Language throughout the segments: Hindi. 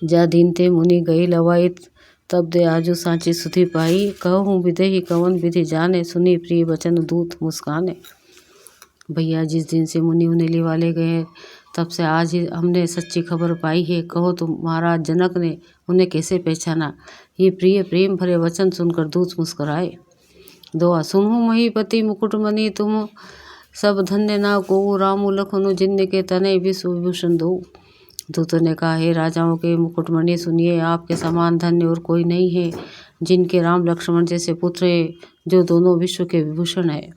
जा दिन ते मुनि गई लवाई, तब दे आजू सांची सुधी पाई। कहूँ विदेही कवन विधि जाने, सुनी प्रिय वचन दूत मुस्काने। भैया जिस दिन से मुनि उन्हें लिवाले गए तब से आज ही हमने सच्ची खबर पाई है। कहो तो महाराज जनक ने उन्हें कैसे पहचाना, ये प्रिय प्रेम भरे वचन सुनकर दूत मुस्कुराए। दोहा सुनहु महीपति मुकुटमणि, तुम सब धन्य ना को, रामु लखनु जिन्ने के तनय विश्व विभूषण दो। दूतों ने कहा, हे राजाओं के मुकुटमणि सुनिए, आपके समान धन्य और कोई नहीं है, जिनके राम लक्ष्मण जैसे पुत्र है, जो दोनों विश्व के विभूषण है।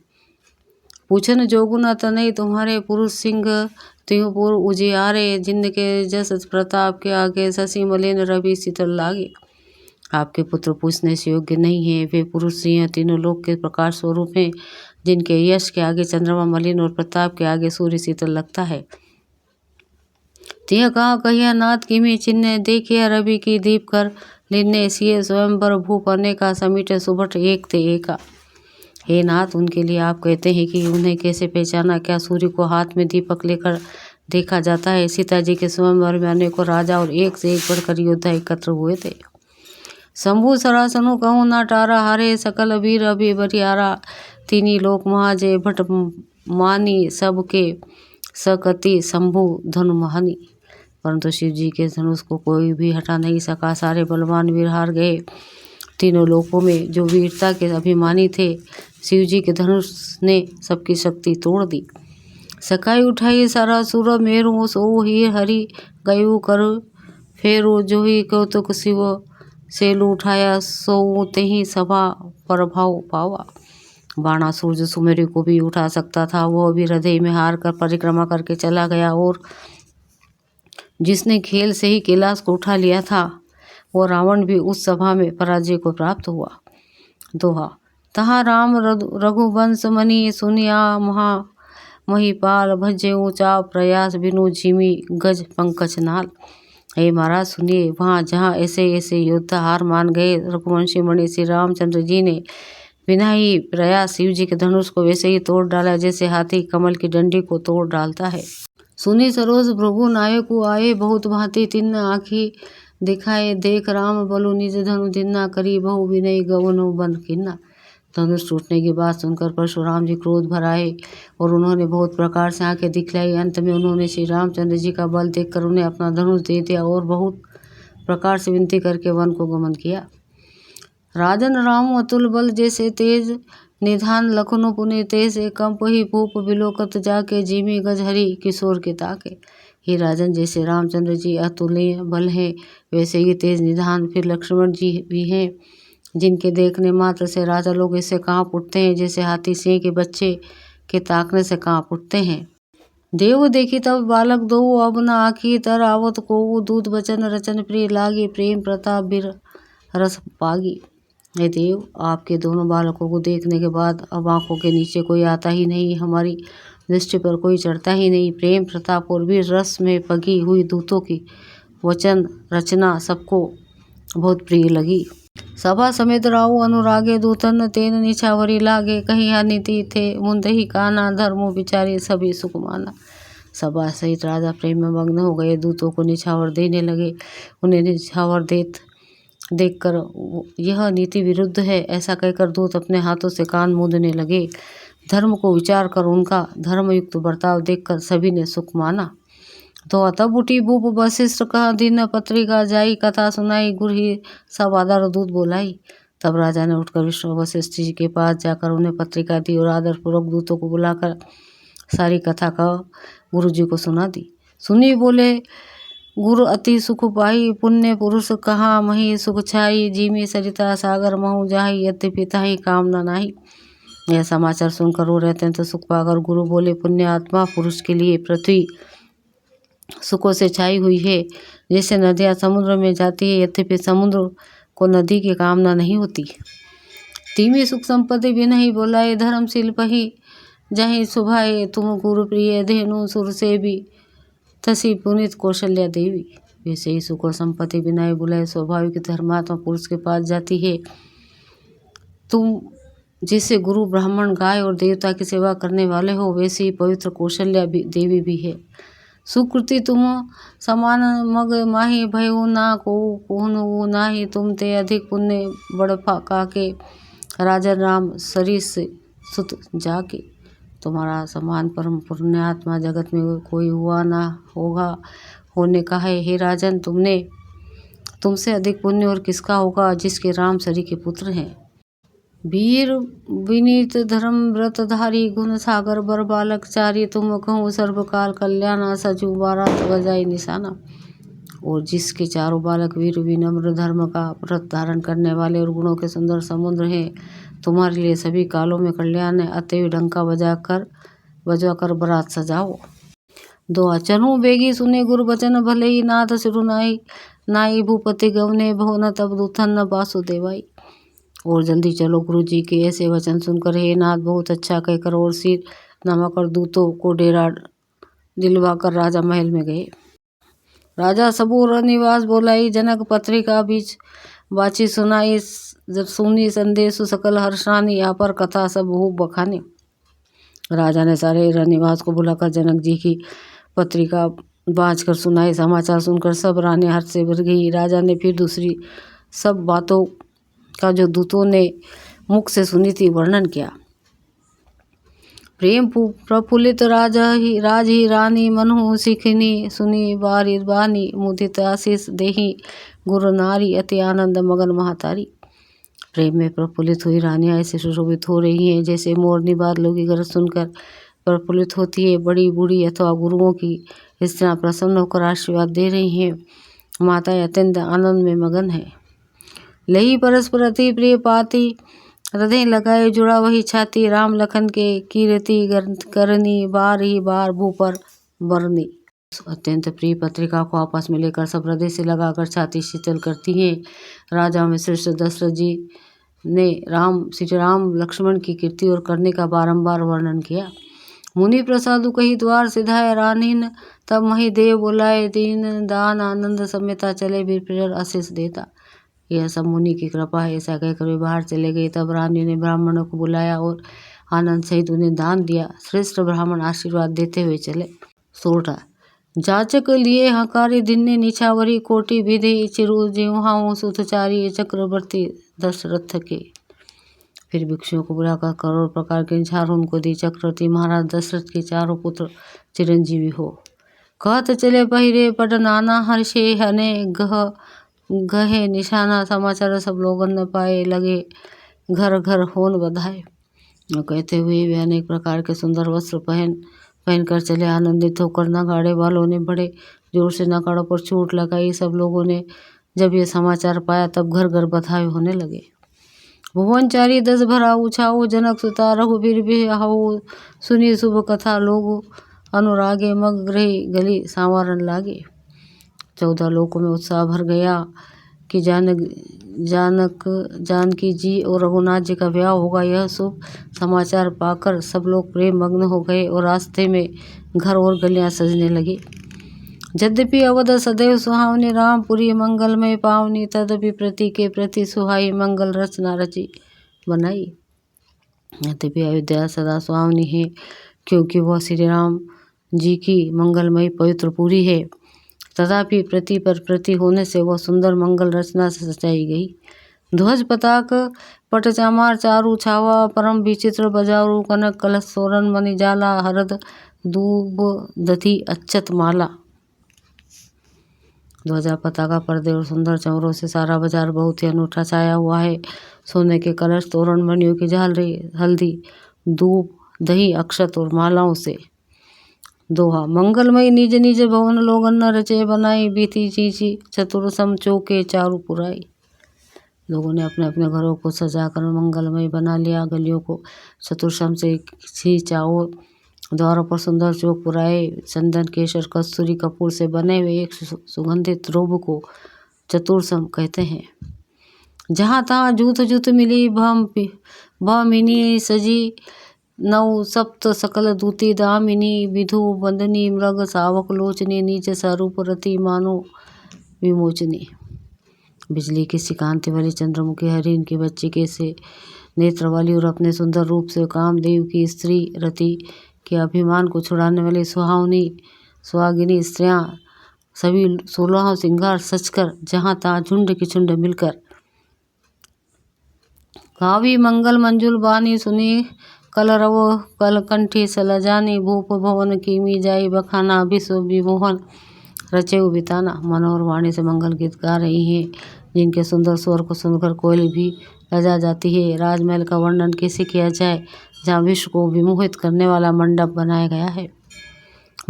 पूछन जोगुना तनय तुम्हारे, पुरुष सिंह त्योपुर उजियारे, जिनके जस प्रताप के आगे, शशि मलिन रवि शीतल लागे। आपके पुत्र पूछने से योग्य नहीं है, वे पुरुष सिंह तीनों लोक के प्रकाश स्वरूप हैं, जिनके यश के आगे चंद्रमा मलिन और प्रताप के आगे सूर्य शीतल लगता है। तिह कहा कहिया नाथ किमी चिन्ह, देखिया रवि की दीप कर लिन्ने, सिए स्वयंवर भूप अनेका, समीटे सुभट एक ते एका। हे नाथ, उनके लिए आप कहते हैं कि उन्हें कैसे पहचाना, क्या सूर्य को हाथ में दीपक लेकर देखा जाता है। सीता जी के स्वयंवर में अनेकों राजा और एक से एक बढ़कर योद्धा एकत्र हुए थे। शंभु सरासनु कहूँ ना टारा, हारे सकल वीर अभी बरियारा, तीनी लोक महाजय भट मानी, सबके सकति शंभु धनु महानी। परंतु शिव जी के धनुष को कोई भी हटा नहीं सका, सारे बलवान वीर हार गए। तीनों लोकों में जो वीरता के अभिमानी थे, शिव जी के धनुष ने सबकी शक्ति तोड़ दी। सकाई उठाई सारा सुर मेरु, सो ही हरि गयु कर फेरु, जो ही कौतुक शिव सेलु उठाया, सो तेहि सभा प्रभाव पावा। बाणासुर जो सुमेरु को भी उठा सकता था, वह भी हृदय में हार कर परिक्रमा करके चला गया, और जिसने खेल से ही कैलाश को उठा लिया था, वो रावण भी उस सभा में पराजय को प्राप्त हुआ। दोहा तहाँ राम रघुवंश मणि, सुनिया महा महिपाल, भजे ऊंचा प्रयास बिनु झिमी, गज पंकज नाल। हे महाराज सुनिए, वहाँ जहाँ ऐसे ऐसे योद्धा हार मान गए, रघुवंशी मणि श्री रामचंद्र जी ने बिना ही प्रयास शिव जी के धनुष को वैसे ही तोड़ डाला, जैसे हाथी कमल की डंडी को तोड़ डालता है। सुनी सरोज भृगु नायकु आए, बहुत भांति तिन्न आँखी दिखाए, देख राम बलु निज धनु दिन्ना, करी बहु विनय गवनु बन किन्ना। धनुष टूटने की बात सुनकर परशुराम जी क्रोध भर आए और उन्होंने बहुत प्रकार से आंखें दिखलाई। अंत में उन्होंने श्री रामचंद्र जी का बल देखकर उन्हें अपना धनुष दे दिया और बहुत प्रकार से विनती करके वन को गमन किया। राजन राम अतुल बल जैसे तेज, निधान लखनु पुनि तैसे, कंप ही भूप बिलोकत जाके, जिमी गज हरि किशोर के ताके। हे राजन, जैसे रामचंद्र जी अतुल्य बल हैं, वैसे ही तेज निधान फिर लक्ष्मण जी भी हैं, जिनके देखने मात्र से राजा लोग ऐसे कांप उठते हैं, जैसे हाथी सिंह के बच्चे के ताकने से कांप उठते हैं। देव देखी तब बालक दो, अब न आखी तर आवत को, दूत बचन रचन प्रिय लागी, प्रेम प्रताप बिर रस पागी। हे देव, आपके दोनों बालकों को देखने के बाद अब आंखों के नीचे कोई आता ही नहीं, हमारी दृष्टि पर कोई चढ़ता ही नहीं। प्रेम प्रताप और वीर रस में पगी हुई दूतों की वचन रचना सबको बहुत प्रिय लगी। सभा समेत राहु अनुरागे, दूतन तेन निछावरी लागे, कहीं नीति थे मुंदही काना, धर्मो विचारी सभी सुख माना। सभा सहित राजा प्रेम में मग्न हो गए, दूतों को निछावर देने लगे। उन्हें निछावर देखकर यह नीति विरुद्ध है ऐसा कहकर दूत अपने हाथों से कान मूंदने लगे। धर्म को विचार कर उनका धर्मयुक्त बर्ताव देखकर सभी ने सुख माना। तो तब उठी भूप वशिष्ठ का दिन, पत्रिका जाई, कथा सुनाई, गुरु ही सब आदर दूत बोलाई। तब राजा ने उठकर विष्णु वशिष्ठ जी के पास जाकर उन्हें पत्रिका दी और आदरपूर्वक दूतों को बुलाकर सारी कथा का गुरु जी को सुना दी। सुनी बोले, गुरु अति सुख पाई, पुण्य पुरुष कहा मही सुख छाई, जीमी सरिता सागर महु जाही, यद्यपि ताही कामना नाही। यह समाचार सुनकर रो रहते हैं तो सुख पाकर गुरु बोले, पुण्य आत्मा पुरुष के लिए पृथ्वी सुखों से छाई हुई है, जैसे नदियाँ समुद्र में जाती है, यद्यपि समुद्र को नदी की कामना नहीं होती। तीमी सुख संपत्ति भी नहीं बोलाए, धर्मशील पही जहीं सुभाए, तुम गुरु प्रिय धेनु सुर से भी, तसी पुनित कौशल्या देवी। वैसे ही सुख और संपत्ति बिना बुलाए स्वाभाविक धर्मात्मा पुरुष के पास जाती है। तुम जिससे गुरु ब्राह्मण गाय और देवता की सेवा करने वाले हो, वैसे ही पवित्र कौशल्या देवी भी है। सुकृति तुम समान मग माही भयो ना को कोहनु नाही तुम ते अधिक पुण्य बड़ काके राजन राम सरीस सुत जाके। तुम्हारा समान परम पुण्यात्मा जगत में कोई हुआ ना होगा, होने का है हे राजन तुमने, तुमसे अधिक पुण्य और किसका होगा जिसके राम सरी के पुत्र हैं। वीर विनीत धर्म व्रतधारी गुण सागर बर बालक चारी तुम कहूँ सर्वकाल कल्याण सजू बारात बजाई निशाना। और जिसके चारों बालक वीर विनम्र धर्म का व्रत धारण करने वाले और गुणों के सुंदर समुद्र हैं, तुम्हारे लिए सभी कालों में कल्याण है। अतएव डंका बजाकर बारात सजाओ। दुआ चलूँ बेगी सुने गुरु बचन भले ही नाथ सिरुनाई नाई भूपति गवने भो न तब दूथन न वासुदेवाई। और जल्दी चलो गुरु जी के ऐसे वचन सुनकर हे नाथ बहुत अच्छा कहकर और सिर नमाकर दूतों को डेरा दिलवाकर राजा महल में गए। राजा सबूर निवास बोलाई जनक पत्रिका बीच बाची सुनाई, जब सुनी संदेश सकल हर्षानी यहाँ पर कथा सब खूब बखाने। राजा ने सारे रनिवास को बुलाकर जनक जी की पत्रिका बाँच कर सुनाई। समाचार सुनकर सब रानी हर्ष से भर गई। राजा ने फिर दूसरी सब बातों का जो दूतों ने मुख से सुनी थी वर्णन किया। प्रेम प्रफुल्लित राज ही रानी मनहु सिखनी सुनी बारी बानी मुदित आशीष देही गुरु नारी अति आनंद मगन महातारी। प्रेम में प्रफुल्लित हुई रानियाँ ऐसे सुशोभित हो रही हैं जैसे मोरनी बादलों की गरज सुनकर प्रफुल्लित होती है। बड़ी बूढ़ी अथवा गुरुओं की स्त्रियाँ प्रसन्न होकर आशीर्वाद दे रही हैं। माताएं अत्यंत आनंद में मगन है। लही परस्पर अति प्रिय पाती हृदय लगाए जुड़ा वही छाती, राम लखन के कीर्ति करनी बार ही बार भू पर बरनी। अत्यंत प्रिय पत्रिका को आपस में लेकर सब हृदय से लगाकर छाती शीतल करती हैं। राजा में श्रेष्ठ दशरथ जी ने श्री राम लक्ष्मण की कीर्ति और करने का बारंबार वर्णन किया। मुनि प्रसादु कही द्वार सिधाए रानीन तब मही देव बोलाए दीन दान आनंद समेता चले भी प्रियर आशीष देता। यह सब मुनि की कृपा है, ऐसा कहकर वे बाहर चले गए। तब रानी ने ब्राह्मणों को बुलाया और आनंद सहित उन्हें दान दिया। श्रेष्ठ ब्राह्मण आशीर्वाद देते हुए चले। 16 जाचक लिए हकारी दिन्ने निछावरी कोटि विधि चिरु जिह्वाओं सुतचारी चक्रवर्ती दशरथ के। फिर भिक्षुओं को बुलाकर करोड़ प्रकार के निछावर उनको दी। चक्रवर्ती महाराज दशरथ के चारों पुत्र चिरंजीवी हो। कहत चले पहिरे पट नाना हर्षे हने गहे निशाना समाचार सब लोगन न पाए लगे घर घर होन बधाए। और कहते हुए वे अनेक प्रकार के सुंदर वस्त्र पहनकर चले। आनंदित होकर नगाड़े वालों ने बड़े जोर से नगाड़ों पर चोट लगाई। सब लोगों ने जब ये समाचार पाया तब घर घर बधाई होने लगे। भुवनचारी 10 भरा उछाओ जनक सुता रघुबीर बिहाओ सुनी शुभ कथा लोग अनुरागे मग ग्रही गली संवारन लागे। 14 लोकों में उत्साह भर गया कि जानकी जी और रघुनाथ जी का ब्याह होगा। यह शुभ समाचार पाकर सब लोग प्रेम मग्न हो गए और रास्ते में घर और गलियां सजने लगी। यद्यपि अवध सदैव सुहावनी रामपुरी मंगलमय पावनी तदपि प्रति के प्रति सुहाई मंगल रचना रची बनाई। यद्यपि अयोध्या सदा सुहावनी है क्योंकि वह श्री राम जी की मंगलमय पवित्र पुरी है, तथापि प्रति पर प्रति होने से वह सुंदर मंगल रचना से सजाई गई। ध्वज पताक पट चामार चारु छावा परम विचित्र बजारू कनक कलश सोरन मणि जाला हरद दूब दधि अक्षत माला। ध्वजा पताका पर्दे और सुंदर चमरों से सारा बाजार बहुत ही अनूठा छाया हुआ है। सोने के कलश तोरण मणियों की झालरी हल्दी दूब दही अक्षत और मालाओं से। दोहा मंगलमय निज निज भवन लोगन न रचे बनाई बीती चीची चतुरसम चौके चारु पुराई। लोगों ने अपने अपने घरों को सजाकर मंगलमय बना लिया। गलियों को चतुर्सम से खींचा और द्वारों पर सुंदर चौक पुराए। चंदन केसर कस्तूरी कपूर से बने हुए एक सुगंधित रोब को चतुर्सम कहते हैं। जहाँ तहाँ जूथ जूथ मिली भमिनी सजी नौ सप्त सकल दूती दामिनी विधु बंदनी मृग सावक लोचनी नीच स्वरूप रति मानो विमोचनी। बिजली की सी कांति वाली चंद्रमुखी हरिण की बच्ची के से नेत्र वाली और अपने सुंदर रूप से कामदेव की स्त्री रति के अभिमान को छुड़ाने वाली सुहावनी सुहागिनी स्त्रियां सभी 16 श्रृंगार सजकर जहाँ तहाँ झुंड की झुंड मिलकर गावी मंगल मंजुल बानी सुनी कलरव कलकंठी सलजानी भूप भवन कीमी जाई बखाना विश्व विमोहन रचे बिताना। मनोहर वाणी से मंगल गीत गा रही हैं, जिनके सुंदर स्वर को सुनकर कोयल भी लजा जाती है। राजमहल का वर्णन कैसे किया जाए, जहाँ विश्व को विमोहित करने वाला मंडप बनाया गया है।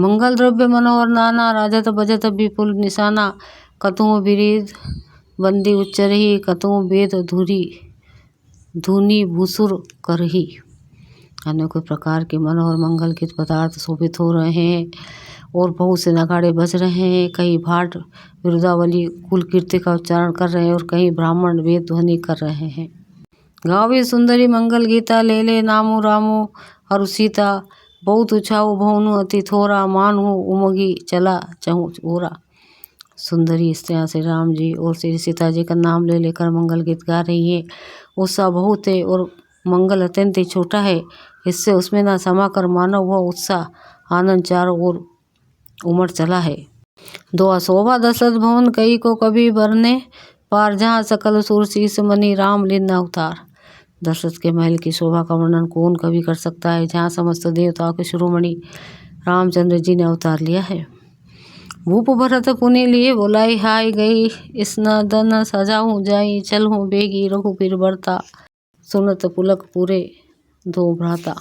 मंगल द्रव्य मनोहर नाना राजत बजत विपुल निशाना कतुओं बिरीद बंदी उच्चरही कतुओं वेद धुनी भूसुर करही। अनेकों प्रकार के मनोहर मंगल गीत पदार्थ शोभित हो रहे हैं और बहुत से नगाड़े बज रहे हैं। कई भाट विरुदावली कुल कीर्ति का उच्चारण कर रहे हैं और कई ब्राह्मण वेद ध्वनि कर रहे हैं। गावे सुंदरी मंगल गीता ले ले नामो रामो हरु सीता बहुत उछाऊ भवनु अति थोरा मानहु उमगी चला चहु ओरा। सुंदरी स्त्रियां श्री राम जी और श्री सीता जी का नाम ले लेकर मंगल गीत गा रही हैं। उत्साह बहुत है और मंगल अत्यंत ही छोटा है, इससे उसमें ना समाकर मानव वह उत्साह आनंद चारों ओर उमड़ चला है। दो शोभा दशरथ भवन कई को कभी बरने पार जहाँ सकल सुर शीस मनी राम लीन अवतार। दशरथ के महल की शोभा का वर्णन कौन कभी कर सकता है, जहाँ समस्त देवताओं के शिरोमणि रामचंद्र जी ने अवतार लिया है। भूप भरत पुनि लिए बोलाई हाय गई स्न दन सजाऊं जाई चलूं बेगी रघुपीर बरता सुनत पुलक पूरे दो भ्राता।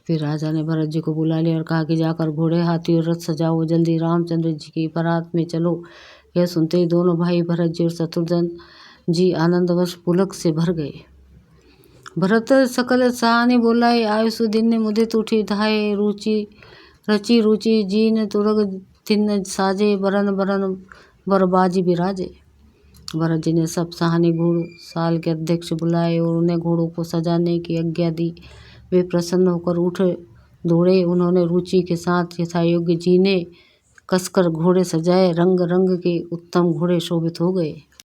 फिर राजा ने भरत जी को बुला लिया और कहा कि जाकर घोड़े हाथी और रथ सजाओ, जल्दी रामचंद्र जी की बारात में चलो। यह सुनते ही दोनों भाई भरत जी और शत्रुघ्न जी आनंदवश पुलक से भर गए। भरत सकल सहानी बोलाए आयुष दिन ने मुदित उठी धाये रची रुचि जीन तुरग तिन साजे बरन बरन बरबाजी बिराजे। भरत जी ने सब सहानी घोड़ साल के अध्यक्ष बुलाए और उन्हें घोड़ों को सजाने की आज्ञा दी। वे प्रसन्न होकर उठ दौड़े। उन्होंने रुचि के साथ यथायोग्य जीने कसकर घोड़े सजाए। रंग रंग के उत्तम घोड़े शोभित हो गए।